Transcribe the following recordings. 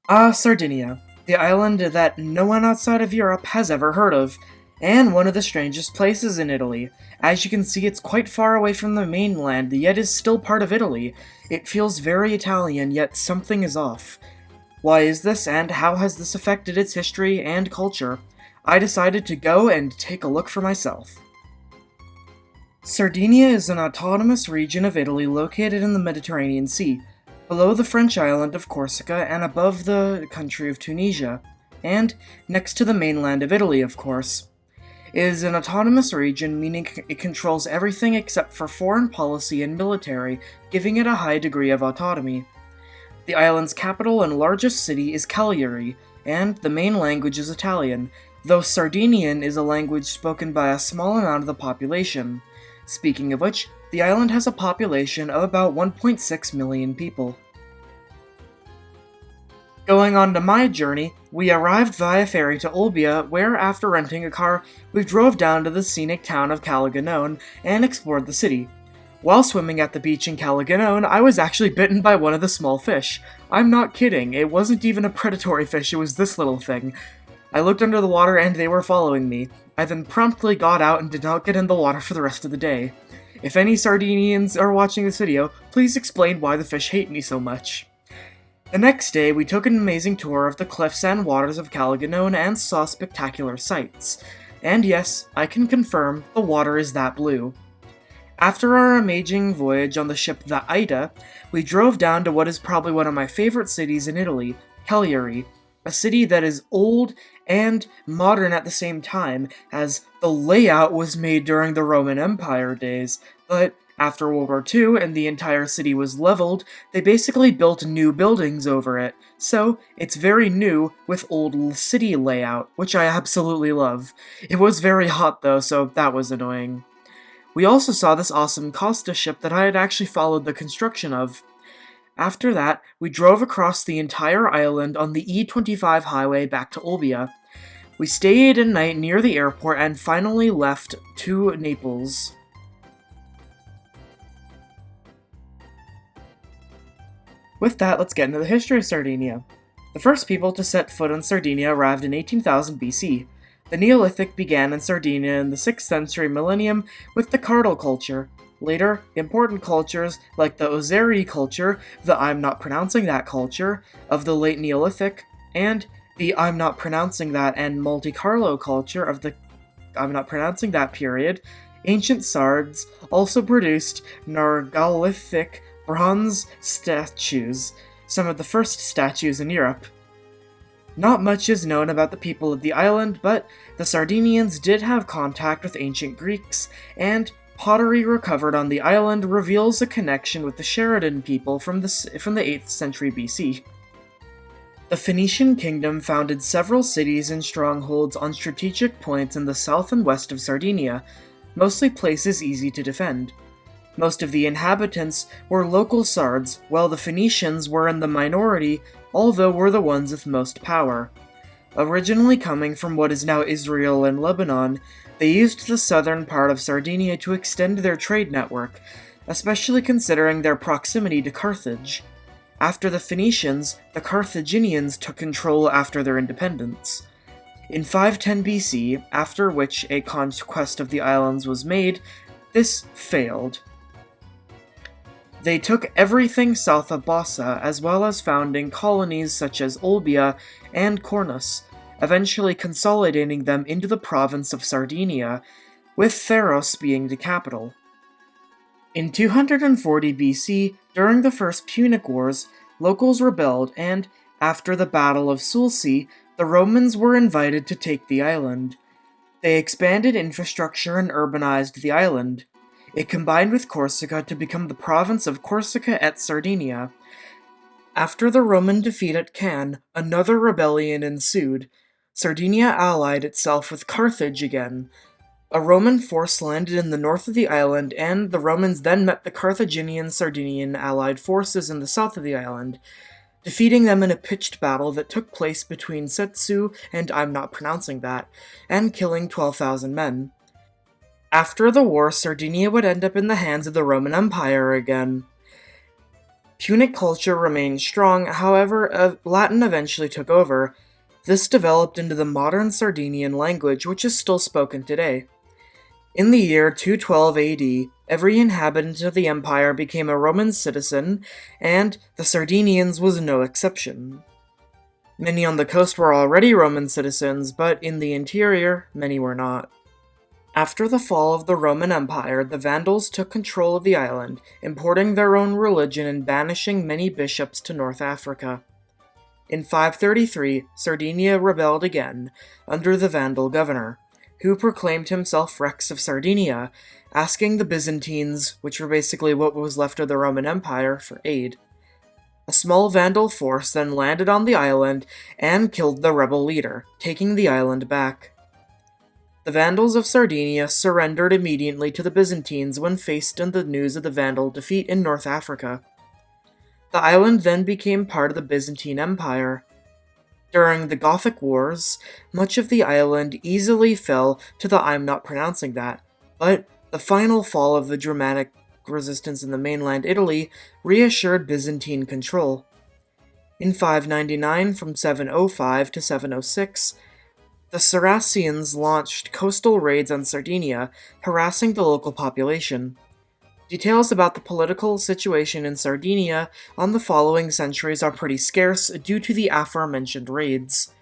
Sardinia, the island that no one outside of Europe has ever heard of, and one of the strangest places in Italy. As you can see, it's quite far away from the mainland, yet is still part of Italy. It feels very Italian, yet something is off. Why is this, and how has this affected its history and culture? I decided to go and take a look for myself. Sardinia is an autonomous region of Italy located in the Mediterranean Sea, below the French island of Corsica and above the country of Tunisia, and next to the mainland of Italy, of course. It is an autonomous region, meaning it controls everything except for foreign policy and military, giving it a high degree of autonomy. The island's capital and largest city is Cagliari, and the main language is Italian, though Sardinian is a language spoken by a small amount of the population. Speaking of which, the island has a population of about 1.6 million people. Going on to my journey, we arrived via ferry to Olbia, where after renting a car, we drove down to the scenic town of Calaganone and explored the city. While swimming at the beach in Calaganone, I was actually bitten by one of the small fish. I'm not kidding, it wasn't even a predatory fish, it was this little thing. I looked under the water and they were following me. I then promptly got out and did not get in the water for the rest of the day. If any Sardinians are watching this video, please explain why the fish hate me so much. The next day, we took an amazing tour of the cliffs and waters of Calaganone and saw spectacular sights. And yes, I can confirm, the water is that blue. After our amazing voyage on the ship the Aida, we drove down to what is probably one of my favorite cities in Italy, Cagliari, a city that is old and modern at the same time, as the layout was made during the Roman Empire days, but after World War II and the entire city was leveled, they basically built new buildings over it, so it's very new with old city layout, which I absolutely love. It was very hot though, so that was annoying. We also saw this awesome Costa ship that I had actually followed the construction of. After that, we drove across the entire island on the E25 highway back to Olbia. We stayed a night near the airport and finally left to Naples. With that, let's get into the history of Sardinia. The first people to set foot on Sardinia arrived in 18,000 BC. The Neolithic began in Sardinia in the 6th century millennium with the Cardal culture. Later, important cultures like the Ozeri culture, the I'm not pronouncing that culture, of the late Neolithic, and the I'm not pronouncing that and Monte Carlo culture of the I'm not pronouncing that period, ancient Sards also produced Nargalithic bronze statues, some of the first statues in Europe. Not much is known about the people of the island, but the Sardinians did have contact with ancient Greeks, and pottery recovered on the island reveals a connection with the Sheridan people from the 8th century BC. The Phoenician kingdom founded several cities and strongholds on strategic points in the south and west of Sardinia, mostly places easy to defend. Most of the inhabitants were local Sards, while the Phoenicians were in the minority, although were the ones with most power. Originally coming from what is now Israel and Lebanon, they used the southern part of Sardinia to extend their trade network, especially considering their proximity to Carthage. After the Phoenicians, the Carthaginians took control after their independence. In 510 BC, after which a conquest of the islands was made, this failed. They took everything south of Bossa, as well as founding colonies such as Olbia and Cornus, eventually consolidating them into the province of Sardinia, with Theros being the capital. In 240 BC, during the First Punic Wars, locals rebelled and, after the Battle of Sulci, the Romans were invited to take the island. They expanded infrastructure and urbanized the island. It combined with Corsica to become the province of Corsica et Sardinia. After the Roman defeat at Cannes, another rebellion ensued. Sardinia allied itself with Carthage again. A Roman force landed in the north of the island, and the Romans then met the Carthaginian-Sardinian allied forces in the south of the island, defeating them in a pitched battle that took place between Setsu and I'm not pronouncing that, and killing 12,000 men. After the war, Sardinia would end up in the hands of the Roman Empire again. Punic culture remained strong, however, Latin eventually took over. This developed into the modern Sardinian language, which is still spoken today. In the year 212 AD, every inhabitant of the empire became a Roman citizen, and the Sardinians was no exception. Many on the coast were already Roman citizens, but in the interior, many were not. After the fall of the Roman Empire, the Vandals took control of the island, importing their own religion and banishing many bishops to North Africa. In 533, Sardinia rebelled again, under the Vandal governor, who proclaimed himself Rex of Sardinia, asking the Byzantines, which were basically what was left of the Roman Empire, for aid. A small Vandal force then landed on the island and killed the rebel leader, taking the island back. The Vandals of Sardinia surrendered immediately to the Byzantines when faced in the news of the Vandal defeat in North Africa. The island then became part of the Byzantine Empire. During the Gothic Wars, much of the island easily fell to the I'm not pronouncing that, but the final fall of the Germanic resistance in the mainland Italy reassured Byzantine control. In 599, from 705 to 706, the Saracens launched coastal raids on Sardinia, harassing the local population. Details about the political situation in Sardinia on the following centuries are pretty scarce due to the aforementioned raids.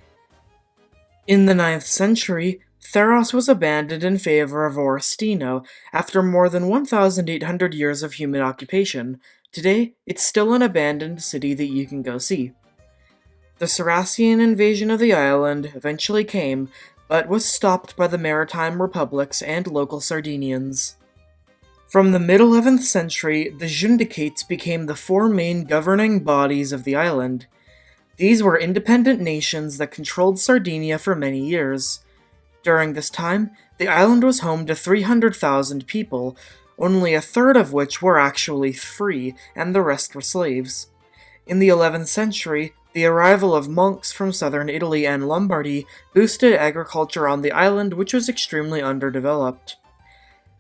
In the 9th century, Theros was abandoned in favor of Oristino after more than 1,800 years of human occupation. Today, it's still an abandoned city that you can go see. The Saracen invasion of the island eventually came, but was stopped by the maritime republics and local Sardinians. From the mid-11th century, the Jundicates became the four main governing bodies of the island. These were independent nations that controlled Sardinia for many years. During this time, the island was home to 300,000 people, only a third of which were actually free, and the rest were slaves. In the 11th century, the arrival of monks from southern Italy and Lombardy boosted agriculture on the island, which was extremely underdeveloped.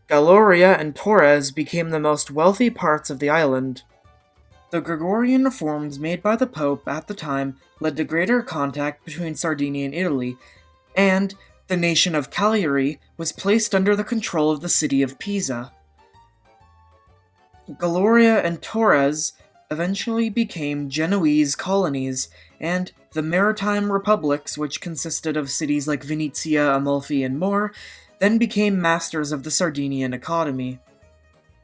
Galoria and Torres became the most wealthy parts of the island. The Gregorian reforms made by the Pope at the time led to greater contact between Sardinia and Italy, and the nation of Cagliari was placed under the control of the city of Pisa. Galoria and Torres eventually became Genoese colonies, and the maritime republics, which consisted of cities like Venetia, Amalfi, and more, then became masters of the Sardinian economy.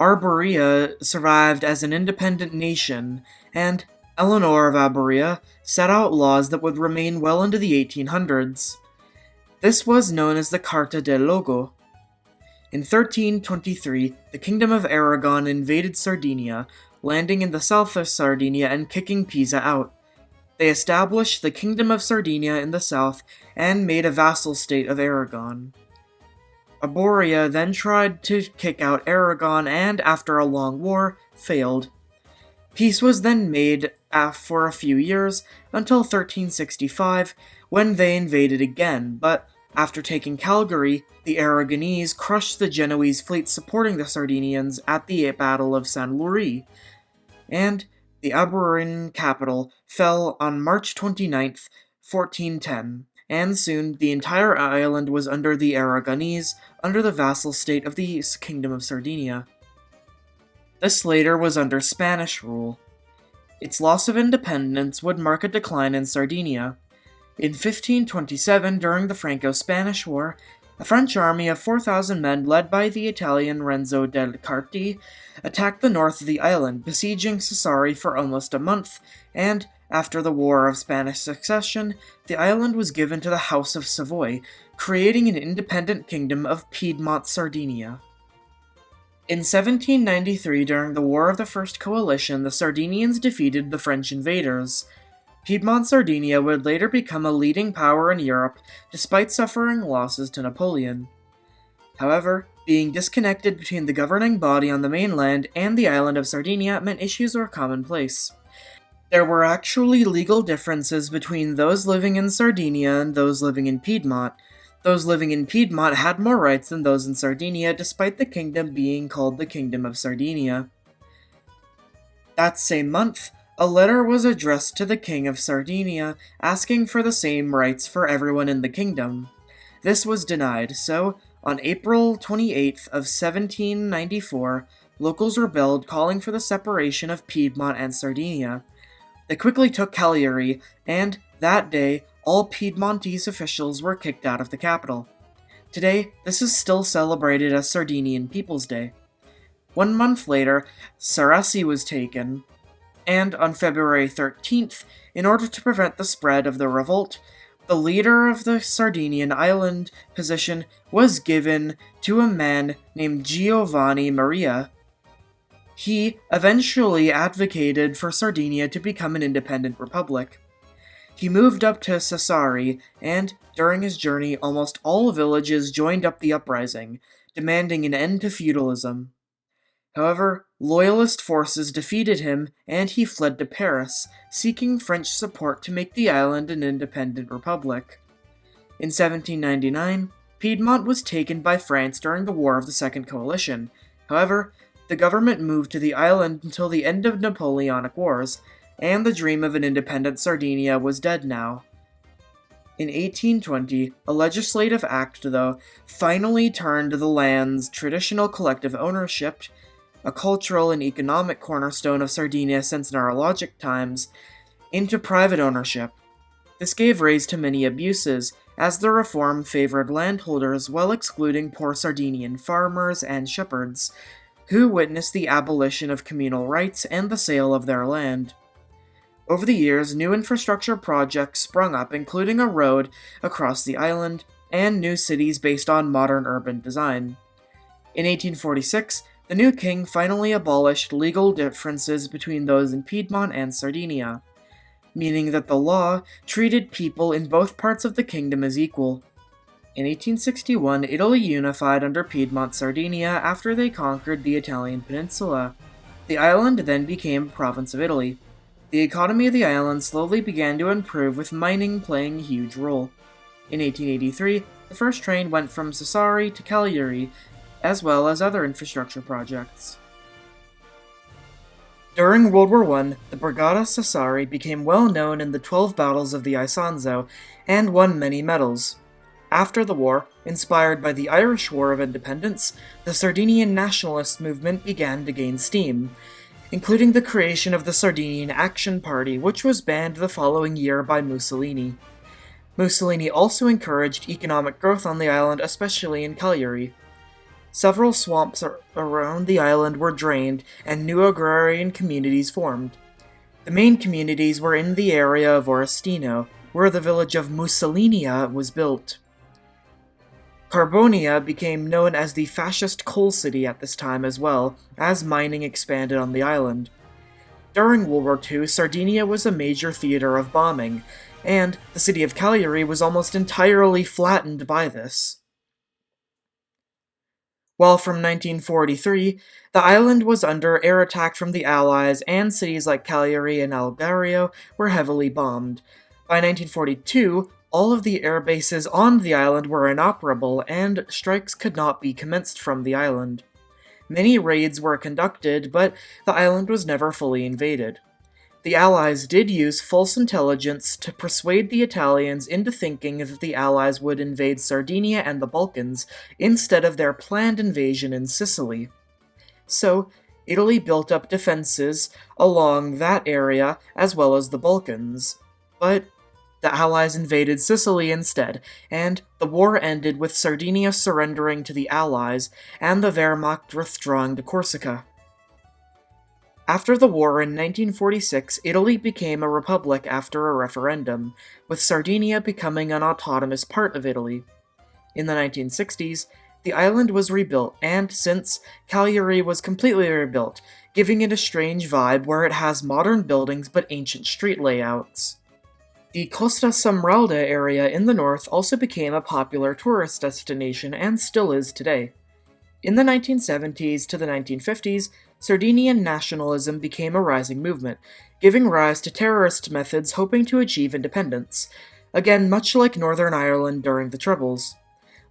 Arborea survived as an independent nation, and Eleanor of Arborea set out laws that would remain well into the 1800s. This was known as the Carta del Logo. In 1323, the Kingdom of Aragon invaded Sardinia, landing in the south of Sardinia and kicking Pisa out. They established the Kingdom of Sardinia in the south and made a vassal state of Aragon. Arborea then tried to kick out Aragon and, after a long war, failed. Peace was then made for a few years, until 1365, when they invaded again, but after taking Calgary, the Aragonese crushed the Genoese fleet supporting the Sardinians at the Battle of San Louis, and the Arborean capital fell on March 29, 1410, and soon the entire island was under the Aragonese, under the vassal state of the Kingdom of Sardinia. This later was under Spanish rule. Its loss of independence would mark a decline in Sardinia. In 1527, during the Franco-Spanish War, a French army of 4,000 men led by the Italian Renzo del Carti attacked the north of the island, besieging Sassari for almost a month, and, after the War of Spanish Succession, the island was given to the House of Savoy, creating an independent kingdom of Piedmont Sardinia. In 1793, during the War of the First Coalition, the Sardinians defeated the French invaders. Piedmont Sardinia would later become a leading power in Europe, despite suffering losses to Napoleon. However, being disconnected between the governing body on the mainland and the island of Sardinia meant issues were commonplace. There were actually legal differences between those living in Sardinia and those living in Piedmont. Those living in Piedmont had more rights than those in Sardinia, despite the kingdom being called the Kingdom of Sardinia. That same month, a letter was addressed to the King of Sardinia asking for the same rights for everyone in the kingdom. This was denied, so on April 28th of 1794, locals rebelled calling for the separation of Piedmont and Sardinia. They quickly took Cagliari, and that day, all Piedmontese officials were kicked out of the capital. Today, this is still celebrated as Sardinian People's Day. 1 month later, Sarassi was taken, and on February 13th, in order to prevent the spread of the revolt, the leader of the Sardinian island position was given to a man named Giovanni Maria. He eventually advocated for Sardinia to become an independent republic. He moved up to Sassari, and during his journey, almost all villages joined up the uprising, demanding an end to feudalism. However, loyalist forces defeated him, and he fled to Paris, seeking French support to make the island an independent republic. In 1799, Piedmont was taken by France during the War of the Second Coalition. However, the government moved to the island until the end of Napoleonic Wars, and the dream of an independent Sardinia was dead now. In 1820, a legislative act, though, finally turned the land's traditional collective ownership, a cultural and economic cornerstone of Sardinia since neurologic times, into private ownership. This gave rise to many abuses, as the reform favored landholders while excluding poor Sardinian farmers and shepherds, who witnessed the abolition of communal rights and the sale of their land. Over the years, new infrastructure projects sprung up, including a road across the island and new cities based on modern urban design. In 1846, the new king finally abolished legal differences between those in Piedmont and Sardinia, meaning that the law treated people in both parts of the kingdom as equal. In 1861, Italy unified under Piedmont Sardinia after they conquered the Italian peninsula. The island then became a province of Italy. The economy of the island slowly began to improve, with mining playing a huge role. In 1883, the first train went from Sassari to Cagliari, as well as other infrastructure projects. During World War I, the Brigata Sassari became well known in the 12 battles of the Isonzo and won many medals. After the war, inspired by the Irish War of Independence, the Sardinian nationalist movement began to gain steam, including the creation of the Sardinian Action Party, which was banned the following year by Mussolini. Mussolini also encouraged economic growth on the island, especially in Cagliari. Several swamps around the island were drained, and new agrarian communities formed. The main communities were in the area of Oristino, where the village of Mussolinia was built. Carbonia became known as the fascist coal city at this time as well, as mining expanded on the island. During World War II, Sardinia was a major theater of bombing, and the city of Cagliari was almost entirely flattened by this. While from 1943, the island was under air attack from the Allies, and cities like Cagliari and Algario were heavily bombed. By 1942, all of the air bases on the island were inoperable, and strikes could not be commenced from the island. Many raids were conducted, but the island was never fully invaded. The Allies did use false intelligence to persuade the Italians into thinking that the Allies would invade Sardinia and the Balkans instead of their planned invasion in Sicily. So, Italy built up defenses along that area as well as the Balkans. But the Allies invaded Sicily instead, and the war ended with Sardinia surrendering to the Allies and the Wehrmacht withdrawing to Corsica. After the war in 1946, Italy became a republic after a referendum, with Sardinia becoming an autonomous part of Italy. In the 1960s, the island was rebuilt, and since, Cagliari was completely rebuilt, giving it a strange vibe where it has modern buildings but ancient street layouts. The Costa Smeralda area in the north also became a popular tourist destination and still is today. In the 1970s to the 1950s, Sardinian nationalism became a rising movement, giving rise to terrorist methods hoping to achieve independence, again much like Northern Ireland during the Troubles.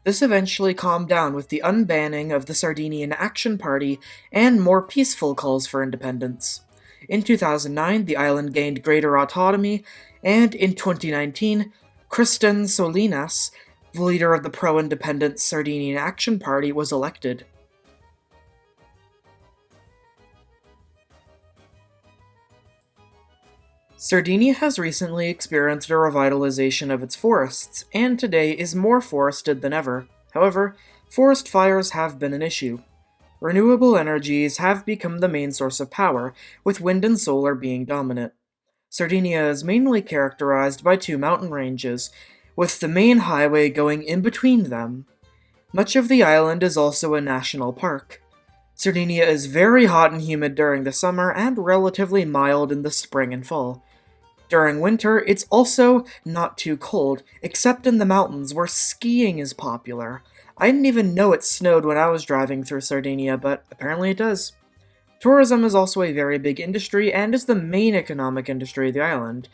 This eventually calmed down with the unbanning of the Sardinian Action Party and more peaceful calls for independence. In 2009, the island gained greater autonomy, and in 2019, Kristen Solinas, the leader of the pro-independent Sardinian Action Party, was elected. Sardinia has recently experienced a revitalization of its forests, and today is more forested than ever. However, forest fires have been an issue. Renewable energies have become the main source of power, with wind and solar being dominant. Sardinia is mainly characterized by two mountain ranges, with the main highway going in between them. Much of the island is also a national park. Sardinia is very hot and humid during the summer and relatively mild in the spring and fall. During winter, it's also not too cold, except in the mountains where skiing is popular. I didn't even know it snowed when I was driving through Sardinia, but apparently it does. Tourism is also a very big industry and is the main economic industry of the island.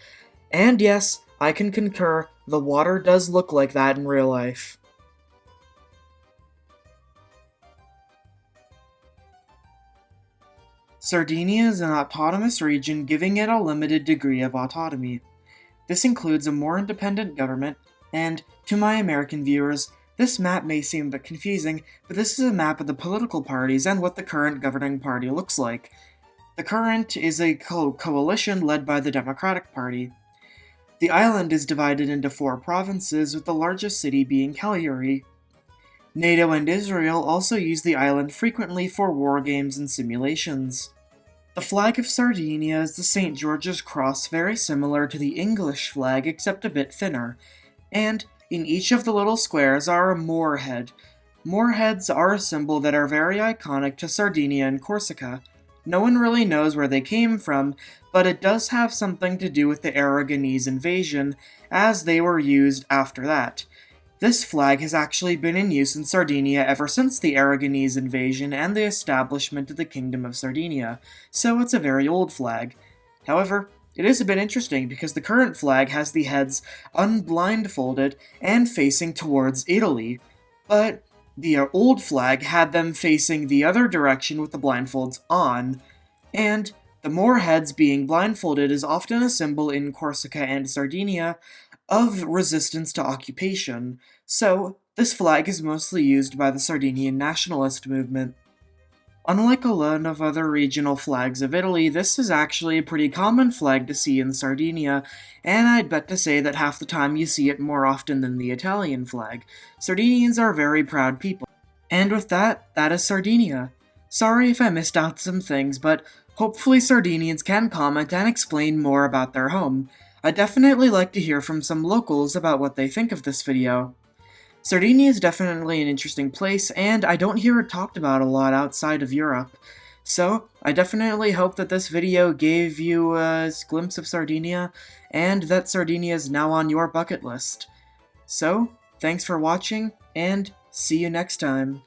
And yes, I can concur, the water does look like that in real life. Sardinia is an autonomous region, giving it a limited degree of autonomy. This includes a more independent government, and, to my American viewers, this map may seem a bit confusing, but this is a map of the political parties and what the current governing party looks like. The current is a coalition led by the Democratic Party. The island is divided into 4 provinces, with the largest city being Cagliari. NATO and Israel also use the island frequently for war games and simulations. The flag of Sardinia is the St. George's Cross, very similar to the English flag except a bit thinner, and in each of the little squares are a moorhead. Moorheads are a symbol that are very iconic to Sardinia and Corsica. No one really knows where they came from, but it does have something to do with the Aragonese invasion, as they were used after that. This flag has actually been in use in Sardinia ever since the Aragonese invasion and the establishment of the Kingdom of Sardinia, so it's a very old flag. However, it is a bit interesting because the current flag has the heads unblindfolded and facing towards Italy, but the old flag had them facing the other direction with the blindfolds on, and the moorheads being blindfolded is often a symbol in Corsica and Sardinia of resistance to occupation, so this flag is mostly used by the Sardinian nationalist movement. Unlike a lot of other regional flags of Italy, this is actually a pretty common flag to see in Sardinia, and I'd bet to say that half the time you see it more often than the Italian flag. Sardinians are very proud people. And with that, that is Sardinia. Sorry if I missed out some things, but hopefully Sardinians can comment and explain more about their home. I'd definitely like to hear from some locals about what they think of this video. Sardinia is definitely an interesting place, and I don't hear it talked about a lot outside of Europe. So, I definitely hope that this video gave you a glimpse of Sardinia, and that Sardinia is now on your bucket list. So, thanks for watching, and see you next time.